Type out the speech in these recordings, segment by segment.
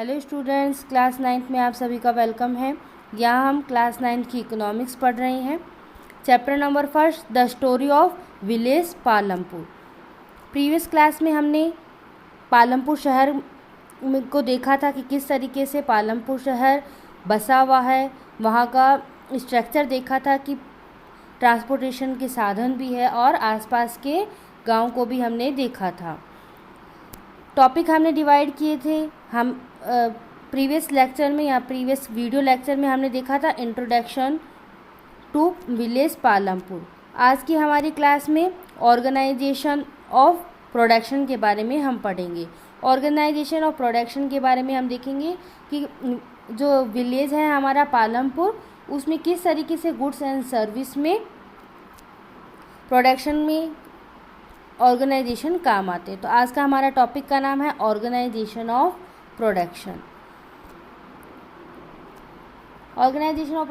Hello students, class 9th में आप सभी का वेलकम है। यहाँ हम क्लास 9th की इकोनॉमिक्स पढ़ रहे हैं। Chapter number 1, the story of village Palampur. Previous class में हमने पालमपुर शहर को देखा था कि किस तरीके से पालमपुर शहर बसा हुआ है, वहाँ का स्ट्रक्चर देखा था कि ट्रांसपोर्टेशन के साधन भी है और आसपास के गांव को भी हमने देखा था। टॉपिक हमने डिवाइड किए थे। हम प्रीवियस लेक्चर में या प्रीवियस वीडियो लेक्चर में हमने देखा था इंट्रोडक्शन टू विलेज पालमपुर। आज की हमारी क्लास में ऑर्गेनाइजेशन ऑफ प्रोडक्शन के बारे में हम पढ़ेंगे। ऑर्गेनाइजेशन ऑफ प्रोडक्शन के बारे में हम देखेंगे कि जो विलेज है हमारा पालमपुर, उसमें किस तरीके से गुड्स एंड सर्विस में प्रोडक्शन में ऑर्गेनाइजेशन काम आते हैं। तो आज का हमारा टॉपिक का नाम है organisation of production. Organisation of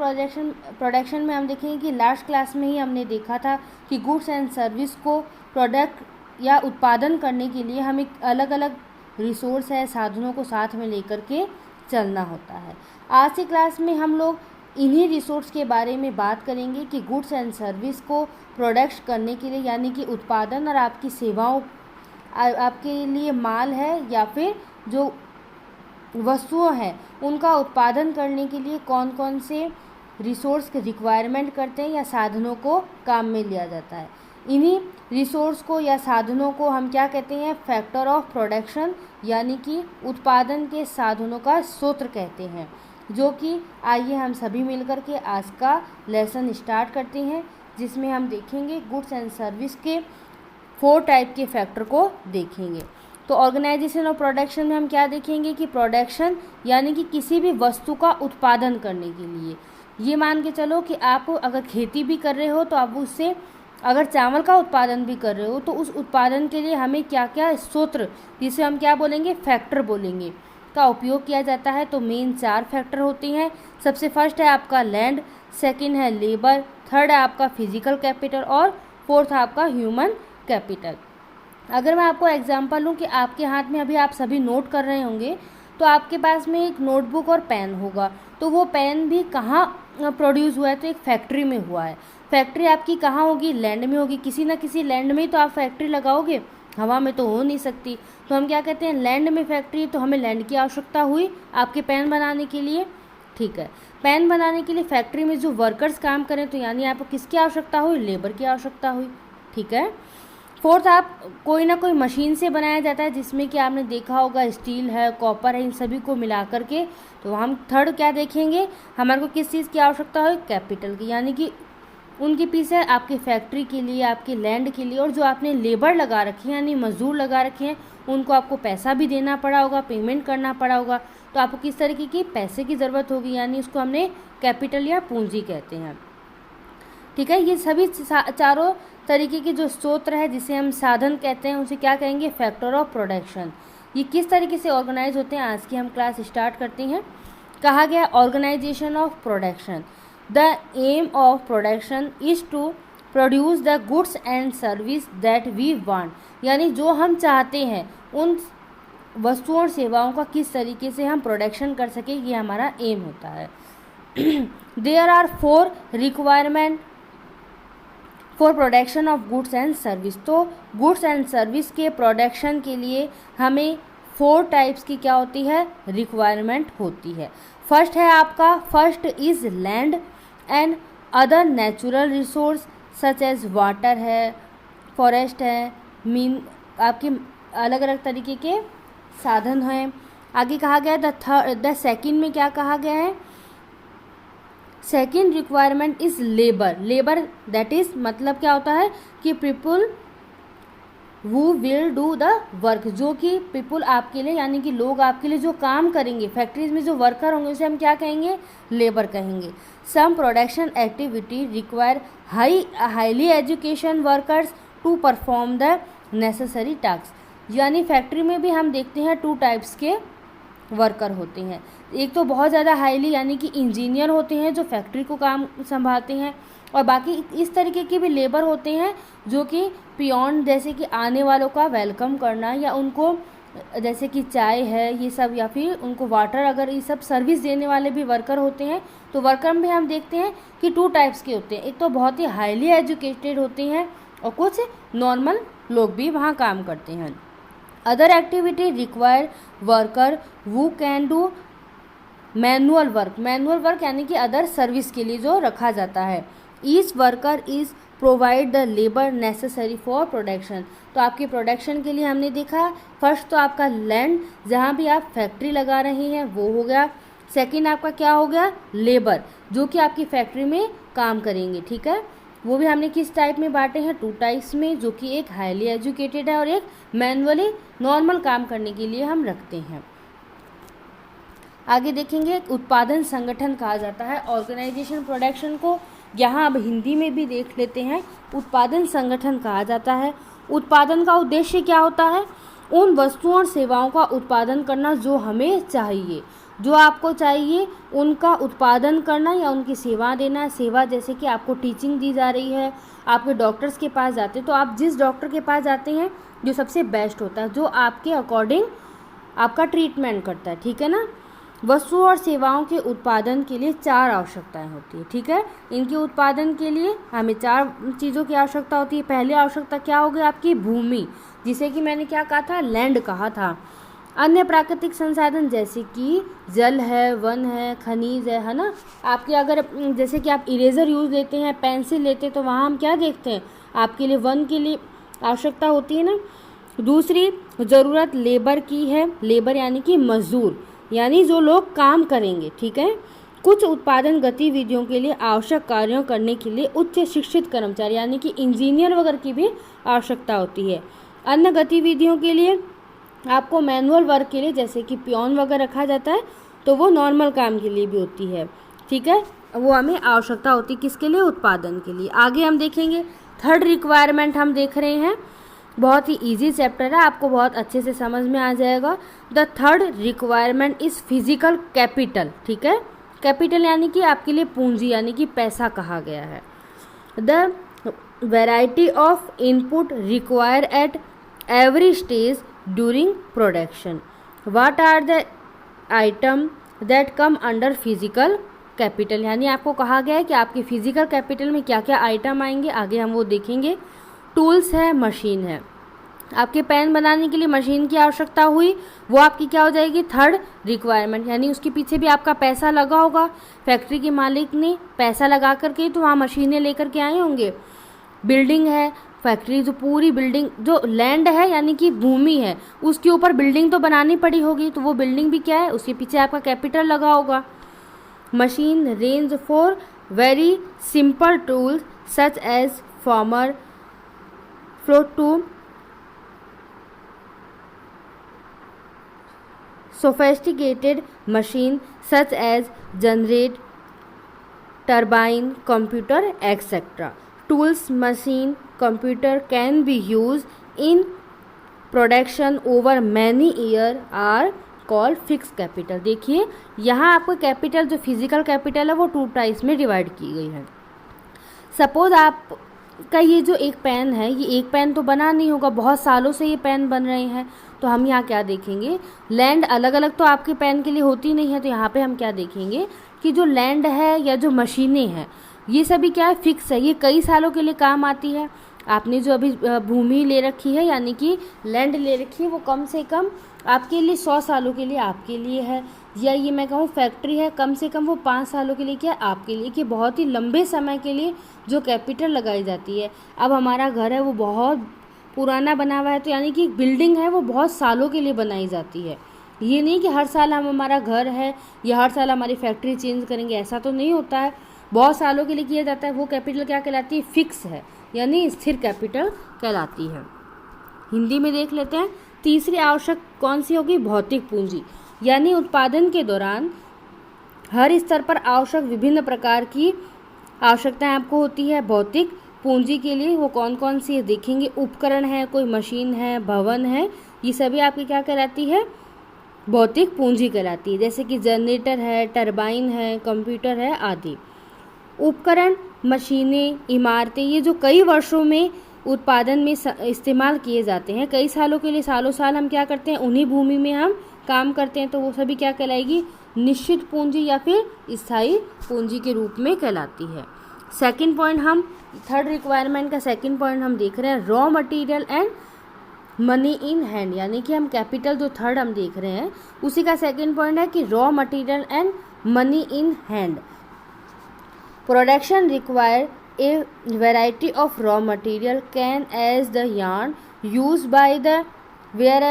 production में हम देखेंगे कि लास्ट क्लास में ही हमने देखा था कि गुड्स एंड सर्विस को प्रोडक्ट या उत्पादन करने के लिए हमें अलग अलग रिसोर्स है, साधनों को साथ में लेकर के चलना होता है। आज की क्लास में हम लोग इन्हीं रिसोर्स के बारे में बात करेंगे कि गुड्स एंड सर्विस को प्रोडक्ट करने के लिए, यानी कि उत्पादन और आपकी सेवाओं, आपके लिए माल है या फिर जो वस्तुएं हैं उनका उत्पादन करने के लिए कौन कौन से रिसोर्स के रिक्वायरमेंट करते हैं या साधनों को काम में लिया जाता है। इन्हीं रिसोर्स को या साधनों को हम क्या कहते हैं? फैक्टर ऑफ प्रोडक्शन, यानी कि उत्पादन के साधनों का सूत्र कहते हैं। जो कि आइए हम सभी मिलकर के आज का लेसन स्टार्ट करते हैं, जिसमें हम देखेंगे गुड्स एंड सर्विस के 4 टाइप के फैक्टर को देखेंगे। तो ऑर्गेनाइजेशन ऑफ प्रोडक्शन में हम क्या देखेंगे कि प्रोडक्शन यानी कि किसी भी वस्तु का उत्पादन करने के लिए, ये मान के चलो कि आप अगर खेती भी कर रहे हो तो आप उससे अगर चावल का उत्पादन भी कर रहे हो तो उस उत्पादन के लिए हमें क्या क्या सूत्र, जिसे हम क्या बोलेंगे, फैक्टर बोलेंगे, का उपयोग किया जाता है। तो मेन 4 फैक्टर होते हैं। सबसे फर्स्ट है आपका लैंड, सेकंड है लेबर, थर्ड है आपका फिजिकल कैपिटल और फोर्थ आपका ह्यूमन कैपिटल। अगर मैं आपको एग्जांपल लूँ कि आपके हाथ में अभी आप सभी नोट कर रहे होंगे तो आपके पास में एक नोटबुक और पेन होगा, तो वो पेन भी कहाँ प्रोड्यूस हुआ है? तो एक फैक्ट्री में हुआ है। फैक्ट्री आपकी कहाँ होगी? लैंड में होगी। किसी ना किसी लैंड में ही तो आप फैक्ट्री लगाओगे, हवा में तो हो नहीं सकती। तो हम क्या कहते हैं? लैंड में फैक्ट्री, तो हमें लैंड की आवश्यकता हुई आपके पेन बनाने के लिए। ठीक है, पेन बनाने के लिए फैक्ट्री में जो वर्कर्स काम करें, तो यानी आपको किसकी आवश्यकता हुई? लेबर की आवश्यकता हुई। ठीक है। फोर्थ, आप कोई ना कोई मशीन से बनाया जाता है, जिसमें कि आपने देखा होगा स्टील है, कॉपर है, इन सभी को मिला करके। तो हम थर्ड क्या देखेंगे? हमारे को किस चीज़ की आवश्यकता हुई? कैपिटल की, यानी कि उनके पीछे आपकी फैक्ट्री के लिए, आपके लैंड के लिए, और जो आपने लेबर लगा रखी है यानी मजदूर लगा रखे हैं, उनको आपको पैसा भी देना पड़ा होगा, पेमेंट करना पड़ा होगा। तो आपको किस तरीके की पैसे की ज़रूरत होगी, यानी इसको हमने कैपिटल या पूंजी कहते हैं। ठीक है, ये सभी चारों तरीके के जो स्रोत है, जिसे हम साधन कहते हैं, उसे क्या कहेंगे? Factor of production. ये किस तरीके से ऑर्गेनाइज होते हैं, आज की हम क्लास स्टार्ट करते हैं। कहा गया organisation of production, the aim of production is to produce the goods and service that we want, यानी जो हम चाहते हैं उन वस्तुओं और सेवाओं का किस तरीके से हम प्रोडक्शन कर सके, ये हमारा एम होता है। There are 4 requirement for production of goods and service. तो गुड्स एंड सर्विस के प्रोडक्शन के लिए हमें 4 टाइप्स की क्या होती है? रिक्वायरमेंट होती है। फर्स्ट है आपका, first is land and other natural resource such as water है, फॉरेस्ट है, मीन आपके अलग अलग तरीके के साधन हैं। आगे कहा गया द सेकंड में क्या कहा गया है? Second requirement is labour. Labour that is मतलब क्या होता है कि people who will do the work, जो कि पीपुल आपके लिए, यानी कि लोग आपके लिए जो काम करेंगे, फैक्ट्रीज में जो वर्कर होंगे उसे हम क्या कहेंगे? लेबर कहेंगे। Some production activity require highly education workers to perform the necessary task, यानी फैक्ट्री में भी हम देखते हैं 2 टाइप्स के वर्कर होते हैं। एक तो बहुत ज़्यादा हाईली, यानी कि इंजीनियर होते हैं जो फैक्ट्री को काम संभालते हैं, और बाकी इस तरीके के भी लेबर होते हैं जो कि पियोन, जैसे कि आने वालों का वेलकम करना या उनको जैसे कि चाय है ये सब, या फिर उनको वाटर, अगर ये सब सर्विस देने वाले भी वर्कर होते हैं। तो वर्कर में हम देखते हैं कि 2 टाइप्स के होते हैं, एक तो बहुत ही हाईली एजुकेटेड होते हैं और कुछ नॉर्मल लोग भी वहाँ काम करते हैं। Other activity require worker who can do manual work यानी कि अदर सर्विस के लिए जो रखा जाता है। Each worker is provide the labour necessary for production. तो आपकी प्रोडक्शन के लिए हमने देखा, फर्स्ट तो आपका लैंड जहाँ भी आप फैक्ट्री लगा रहे हैं वो हो गया। सेकंड आपका क्या हो गया, लेबर, जो कि आपकी फैक्ट्री में काम करेंगे, ठीक है। वो भी हमने किस टाइप में बांटे हैं, 2 टाइप्स में, जो कि एक हाईली एजुकेटेड है और एक मैनुअली नॉर्मल काम करने के लिए हम रखते हैं। आगे देखेंगे, उत्पादन संगठन कहा जाता है ऑर्गेनाइजेशन प्रोडक्शन को। यहाँ अब हिंदी में भी देख लेते हैं, उत्पादन संगठन कहा जाता है। उत्पादन का उद्देश्य क्या होता है, उन वस्तुओं और सेवाओं का उत्पादन करना जो हमें चाहिए, जो आपको चाहिए उनका उत्पादन करना या उनकी सेवा देना। सेवा जैसे कि आपको टीचिंग दी जा रही है, आपके डॉक्टर्स के पास जाते हैं तो आप जिस डॉक्टर के पास जाते हैं जो सबसे बेस्ट होता है, जो आपके अकॉर्डिंग आपका ट्रीटमेंट करता है, ठीक है ना। वस्तुओं और सेवाओं के उत्पादन के लिए 4 आवश्यकताएं होती है, ठीक है। इनके उत्पादन के लिए हमें 4 चीज़ों की आवश्यकता होती है। पहली आवश्यकता क्या होगी, आपकी भूमि, जिसे कि मैंने क्या कहा था, लैंड कहा था। अन्य प्राकृतिक संसाधन जैसे कि जल है, वन है, खनिज है ना। आपके अगर जैसे कि आप इरेजर यूज़ लेते हैं, पेंसिल लेते हैं, तो वहाँ हम क्या देखते हैं, आपके लिए वन के लिए आवश्यकता होती है ना। दूसरी ज़रूरत लेबर की है, लेबर यानी कि मजदूर, यानी जो लोग काम करेंगे, ठीक है। कुछ उत्पादन गतिविधियों के लिए आवश्यक कार्यों करने के लिए उच्च शिक्षित कर्मचारी यानी कि इंजीनियर वगैरह की भी आवश्यकता होती है। अन्य गतिविधियों के लिए आपको मैनुअल वर्क के लिए जैसे कि पियोन वगैरह रखा जाता है, तो वो नॉर्मल काम के लिए भी होती है, ठीक है। वो हमें आवश्यकता होती है किसके लिए, उत्पादन के लिए। आगे हम देखेंगे, थर्ड रिक्वायरमेंट हम देख रहे हैं, बहुत ही इजी चैप्टर है, आपको बहुत अच्छे से समझ में आ जाएगा। The third requirement is physical capital, ठीक है। कैपिटल यानी कि आपके लिए पूंजी यानी कि पैसा कहा गया है। The variety of input require at every stage during production. What are the item that come under physical capital, यानी आपको कहा गया है कि आपके फिजिकल कैपिटल में क्या क्या आइटम आएंगे, आगे हम वो देखेंगे। टूल्स है, मशीन है, आपके पेन बनाने के लिए मशीन की आवश्यकता हुई, वो आपकी क्या हो जाएगी, थर्ड रिक्वायरमेंट, यानी उसके पीछे भी आपका पैसा लगा होगा, फैक्ट्री के मालिक ने पैसा लगा करके तो वहाँ मशीनें लेकर के आए होंगे। बिल्डिंग है, फैक्ट्री जो पूरी बिल्डिंग, जो लैंड है यानी कि भूमि है, उसके ऊपर बिल्डिंग तो बनानी पड़ी होगी, तो वो बिल्डिंग भी क्या है, उसके पीछे आपका कैपिटल लगा होगा। Machine range for very simple tools such as farmer, plough to sophisticated machine such as generate, turbine, computer, etc. Tools, machine, computer can be used in production over many years are called fixed capital। देखिए यहाँ आपको capital जो physical capital है वो 2 types में divide की गई है। सपोज आप का ये जो एक पेन है, ये एक पेन तो बना नहीं होगा, बहुत सालों से ये पेन बन रहे हैं, तो हम यहाँ क्या देखेंगे, लैंड अलग अलग तो आपके पेन के लिए होती नहीं है, तो यहाँ पे हम क्या देखेंगे कि जो लैंड है या जो मशीनें हैं ये सभी क्या है, फिक्स है, ये कई सालों के लिए काम आती है। आपने जो अभी भूमि ले रखी है यानी कि लैंड ले रखी है, वो कम से कम आपके लिए 100 सालों के लिए आपके लिए है, या ये मैं कहूँ फैक्ट्री है, कम से कम वो 5 सालों के लिए क्या आपके लिए, कि बहुत ही लंबे समय के लिए जो कैपिटल लगाई जाती है। अब हमारा घर है वो बहुत पुराना बना हुआ है, तो यानी कि बिल्डिंग है वो बहुत सालों के लिए बनाई जाती है। ये नहीं कि हर साल हम हमारा घर है या हर साल हमारी फैक्ट्री चेंज करेंगे, ऐसा तो नहीं होता है, बहुत सालों के लिए किया जाता है। वो कैपिटल क्या कहलाती है, फिक्स है, यानी स्थिर कैपिटल कहलाती है। हिंदी में देख लेते हैं, तीसरी आवश्यक कौन सी होगी, भौतिक पूंजी, यानी उत्पादन के दौरान हर स्तर पर आवश्यक विभिन्न प्रकार की आवश्यकताएं आपको होती है। भौतिक पूंजी के लिए वो कौन कौन सी है देखेंगे, उपकरण है, कोई मशीन है, भवन है, ये सभी आपकी क्या कहलाती है, भौतिक पूंजी कहलाती है। जैसे कि जनरेटर है, टरबाइन है, कंप्यूटर है आदि। उपकरण, मशीनें, इमारतें, ये जो कई वर्षों में उत्पादन में इस्तेमाल किए जाते हैं। कई सालों के लिए सालों साल हम क्या करते हैं, उन्हीं भूमि में हम काम करते हैं, तो वो सभी क्या कहलाएगी, निश्चित पूंजी या फिर स्थायी पूंजी के रूप में कहलाती है। सेकंड पॉइंट, हम थर्ड रिक्वायरमेंट का सेकंड पॉइंट हम देख रहे हैं, raw material and money in hand, यानी कि हम कैपिटल जो थर्ड हम देख रहे हैं उसी का सेकंड पॉइंट है कि raw material and money in hand. Production require a variety of raw material can as the yarn used by the wearer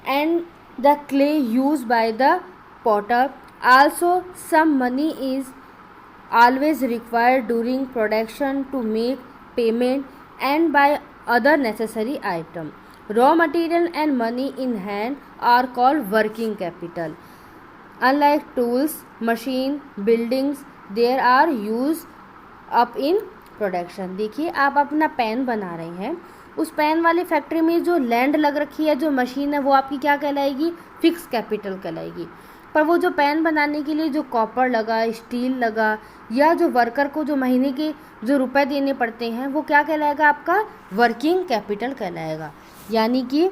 and the clay used by the potter. Also some money is always required during production to make payment and buy other necessary item. Raw material and money in hand are called working capital. Unlike tools, machine, buildings, there are use up in production. देखिए आप अपना pen बना रहे हैं, उस pen वाली factory में जो लैंड लग रखी है, जो मशीन है, वो आपकी क्या कहलाएगी, फिक्स कैपिटल कहलाएगी। पर वो जो पेन बनाने के लिए जो कॉपर लगा, स्टील लगा, या जो वर्कर को जो महीने के जो रुपए देने पड़ते हैं, वो क्या कहलाएगा, आपका वर्किंग कैपिटल कहलाएगा। यानी कि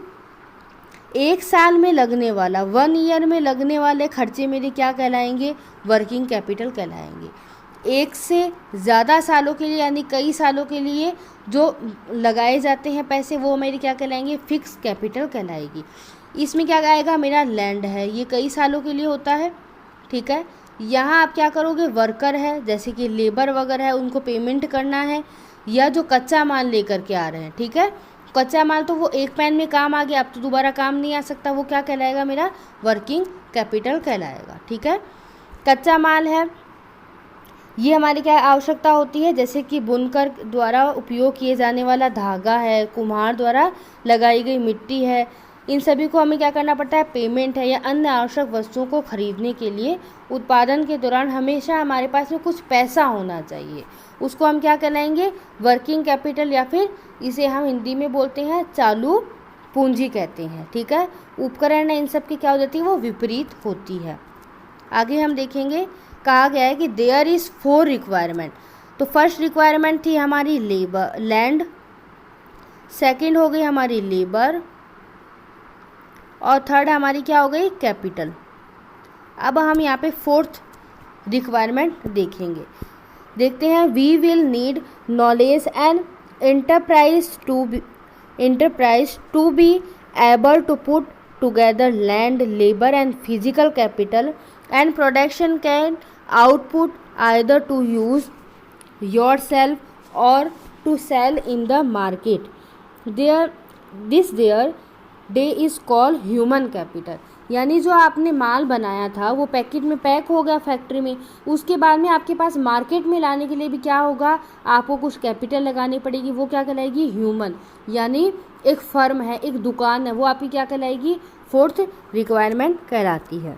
एक साल में लगने वाला, 1 ईयर में लगने वाले खर्चे मेरे क्या कहलाएंगे, वर्किंग कैपिटल कहलाएंगे। एक से ज़्यादा सालों के लिए यानी कई सालों के लिए जो लगाए जाते हैं पैसे, वो मेरे क्या कहलाएंगे, फिक्स कैपिटल कहलाएगी। इसमें क्या आएगा, मेरा लैंड है, ये कई सालों के लिए होता है, ठीक है। यहाँ आप क्या करोगे, वर्कर है जैसे कि लेबर वगैरह है, उनको पेमेंट करना है, या जो कच्चा माल लेकर के आ रहे हैं, ठीक है। कच्चा माल तो वो एक पेन में काम आ गया, अब तो दोबारा काम नहीं आ सकता, वो क्या कहलाएगा, मेरा वर्किंग कैपिटल कहलाएगा, ठीक है। कच्चा माल है, ये हमारी क्या आवश्यकता होती है, जैसे कि बुनकर द्वारा उपयोग किए जाने वाला धागा है, कुम्हार द्वारा लगाई गई मिट्टी है, इन सभी को हमें क्या करना पड़ता है, पेमेंट है, या अन्य आवश्यक वस्तुओं को खरीदने के लिए उत्पादन के दौरान हमेशा हमारे पास में कुछ पैसा होना चाहिए, उसको हम क्या कहलाएंगे, वर्किंग कैपिटल, या फिर इसे हम हिंदी में बोलते हैं चालू पूंजी कहते हैं, ठीक है। उपकरण है, इन सब की क्या हो जाती है, वो विपरीत होती है। आगे हम देखेंगे, कहा गया है कि देयर इज़ 4 रिक्वायरमेंट। तो फर्स्ट रिक्वायरमेंट थी हमारी लेबर, लैंड, सेकंड हो गई हमारी लेबर, और थर्ड हमारी क्या हो गई, कैपिटल। अब हम यहाँ पे फोर्थ रिक्वायरमेंट देखेंगे, देखते हैं। We will need knowledge and enterprise to be able to put together land, labor and physical capital, and production can output either to use yourself or to sell in the market. This day is called human capital। यानी जो आपने माल बनाया था वो packet में pack हो गया factory में, उसके बाद में आपके पास मार्केट में लाने के लिए भी क्या होगा, आपको कुछ कैपिटल लगानी पड़ेगी, वो क्या कहलाएगी, ह्यूमन। यानी एक फर्म है, एक दुकान है, वो आपकी क्या कहलाएगी, फोर्थ रिक्वायरमेंट कहलाती है।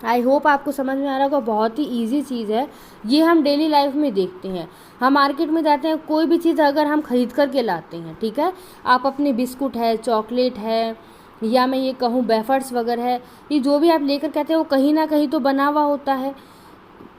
आई होप आपको समझ में आ रहा होगा, बहुत ही ईजी चीज़ है, ये हम डेली लाइफ में देखते हैं। हम मार्केट में जाते हैं, कोई भी चीज़ अगर हम खरीद करके लाते हैं, ठीक है, आप अपने बिस्कुट है, चॉकलेट है, या मैं ये कहूँ वेफर्स वगैरह है, ये जो भी आप लेकर कहते हैं वो कहीं ना कहीं तो बना हुआ होता है।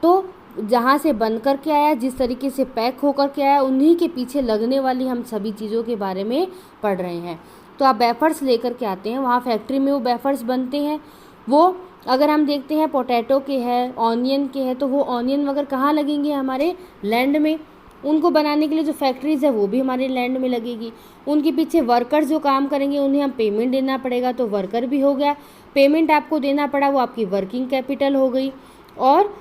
तो जहाँ से बन कर के आया, जिस तरीके से पैक होकर के आया, उन्हीं के पीछे लगने वाली हम सभी चीज़ों के बारे में पढ़ रहे हैं। तो आप वेफर्स लेकर के आते हैं, वहाँ फैक्ट्री में वो वेफर्स बनते हैं। वो अगर हम देखते हैं पोटैटो के है, ऑनियन के है, तो वो ऑनियन वगैरह कहाँ लगेंगे, हमारे लैंड में। उनको बनाने के लिए जो फैक्ट्रीज़ है वो भी हमारे लैंड में लगेगी। उनके पीछे वर्कर्स जो काम करेंगे उन्हें हम पेमेंट देना पड़ेगा, तो वर्कर भी हो गया, पेमेंट आपको देना पड़ा, वो आपकी वर्किंग कैपिटल हो गई। और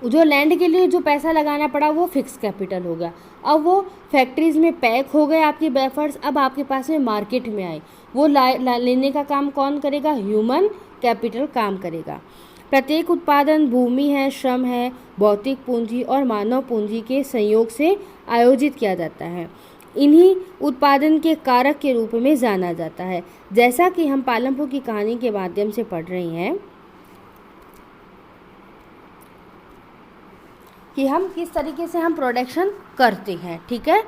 जो लैंड के लिए जो पैसा लगाना पड़ा वो फिक्स कैपिटल हो गया। अब वो फैक्ट्रीज़ में पैक हो गए आपके वेफर्स, अब आपके पास में मार्केट में आए, वो लेने का काम कौन करेगा, ह्यूमन कैपिटल काम करेगा। प्रत्येक उत्पादन भूमि है, श्रम है, भौतिक पूंजी और मानव पूंजी के संयोग से आयोजित किया जाता है। इन्हीं उत्पादन के कारक के रूप में जाना जाता है। जैसा कि हम पालमपुर की कहानी के माध्यम से पढ़ रहे हैं कि हम किस तरीके से हम प्रोडक्शन करते हैं, ठीक है।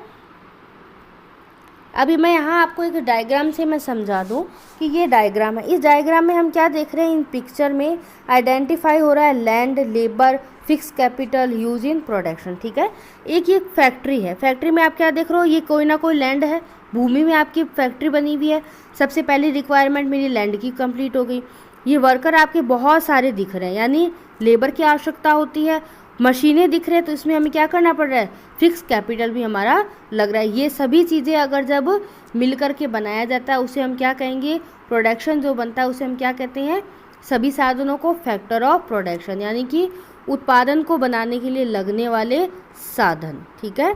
अभी मैं यहाँ आपको एक डायग्राम से मैं समझा दूँ कि ये डायग्राम है। इस डायग्राम में हम क्या देख रहे हैं, इन पिक्चर में आइडेंटिफाई हो रहा है land, labour, fix capital use in production. ठीक है, एक ये फैक्ट्री है, फैक्ट्री में आप क्या देख रहे हो, ये कोई ना कोई लैंड है, भूमि में आपकी फैक्ट्री बनी हुई है। सबसे पहली रिक्वायरमेंट मेरी लैंड की कंप्लीट हो गई। ये वर्कर आपके बहुत सारे दिख रहे हैं, यानी लेबर की आवश्यकता होती है, मशीनें दिख रहे हैं, तो इसमें हमें क्या करना पड़ रहा है, फिक्स कैपिटल भी हमारा लग रहा है। ये सभी चीज़ें अगर जब मिल कर के बनाया जाता है उसे हम क्या कहेंगे, प्रोडक्शन जो बनता है उसे हम क्या कहते हैं, सभी साधनों को फैक्टर ऑफ प्रोडक्शन, यानी कि उत्पादन को बनाने के लिए लगने वाले साधन। ठीक है,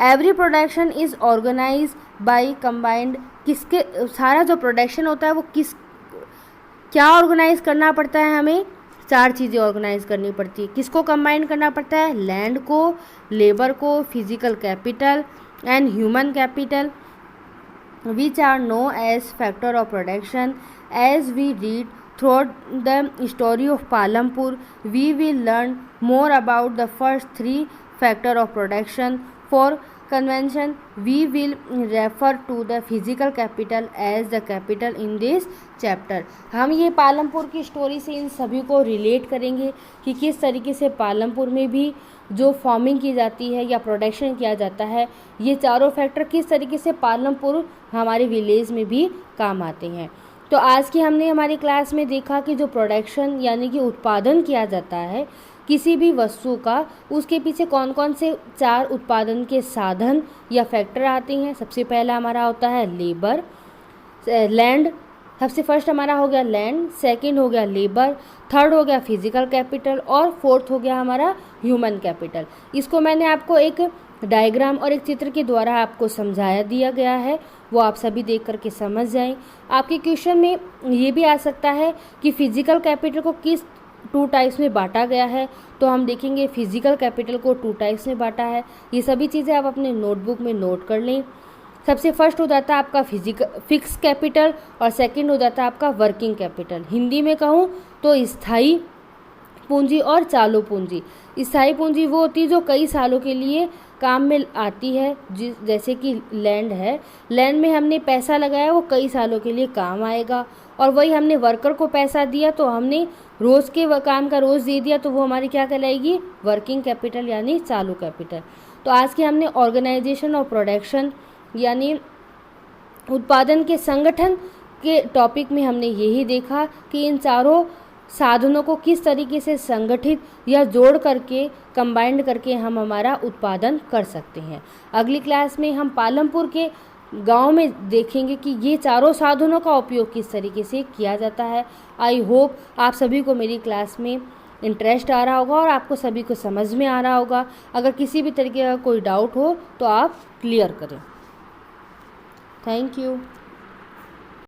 every production is organise by combined, किसके सारा जो प्रोडक्शन होता है वो क्या ऑर्गेनाइज करना पड़ता है, हमें 4 चीज़ें ऑर्गेनाइज करनी पड़ती है। किसको कंबाइन करना पड़ता है, लैंड को, लेबर को, physical capital and human capital, which are known as factor of production. As we read through the story of Palampur, we will learn more about the first 3 factor of production. For convention, we will refer to the physical capital as the capital in this chapter. हम ये पालमपुर की story से इन सभी को relate करेंगे कि किस तरीके से पालमपुर में भी जो फार्मिंग की जाती है या प्रोडक्शन किया जाता है, ये चारों फैक्टर किस तरीके से पालमपुर हमारे विलेज में भी काम आते हैं। तो आज की हमने हमारी क्लास में देखा कि जो प्रोडक्शन यानी कि उत्पादन किया जाता है किसी भी वस्तु का, उसके पीछे कौन कौन से 4 उत्पादन के साधन या फैक्टर आते हैं। सबसे पहला हमारा होता है लेबर, लैंड, सबसे फर्स्ट हमारा हो गया लैंड, सेकंड हो गया लेबर, थर्ड हो गया फिजिकल कैपिटल और फोर्थ हो गया हमारा ह्यूमन कैपिटल। इसको मैंने आपको एक डायग्राम और एक चित्र के द्वारा आपको समझाया दिया गया है, वो आप सभी देख करके समझ जाएं। आपके क्वेश्चन में ये भी आ सकता है कि फिजिकल कैपिटल को किस 2 टाइप्स में बांटा गया है, तो हम देखेंगे फिजिकल कैपिटल को 2 टाइप्स में बांटा है। ये सभी चीज़ें आप अपने नोटबुक में नोट कर लें। सबसे फर्स्ट हो जाता है आपका फिक्स कैपिटल और सेकंड हो जाता है आपका वर्किंग कैपिटल। हिंदी में कहूँ तो स्थायी पूंजी और चालू पूंजी। स्थायी पूंजी वो होती है जो कई सालों के लिए काम में आती है, जैसे कि लैंड है, लैंड में हमने पैसा लगाया वो कई सालों के लिए काम आएगा, और वही हमने वर्कर को पैसा दिया तो हमने रोज़ के काम का रोज़ दे दिया, तो वो हमारी क्या कहलाएगी, वर्किंग कैपिटल यानी चालू कैपिटल। तो आज के हमने ऑर्गेनाइजेशन और प्रोडक्शन यानी उत्पादन के संगठन के टॉपिक में हमने यही देखा कि इन चारों साधनों को किस तरीके से संगठित या जोड़ करके कंबाइंड करके हम हमारा उत्पादन कर सकते हैं। अगली क्लास में हम पालमपुर के गांव में देखेंगे कि ये चारों साधनों का उपयोग किस तरीके से किया जाता है। आई होप आप सभी को मेरी क्लास में इंटरेस्ट आ रहा होगा और आपको सभी को समझ में आ रहा होगा। अगर किसी भी तरीके का कोई डाउट हो तो आप क्लियर करें। Thank you.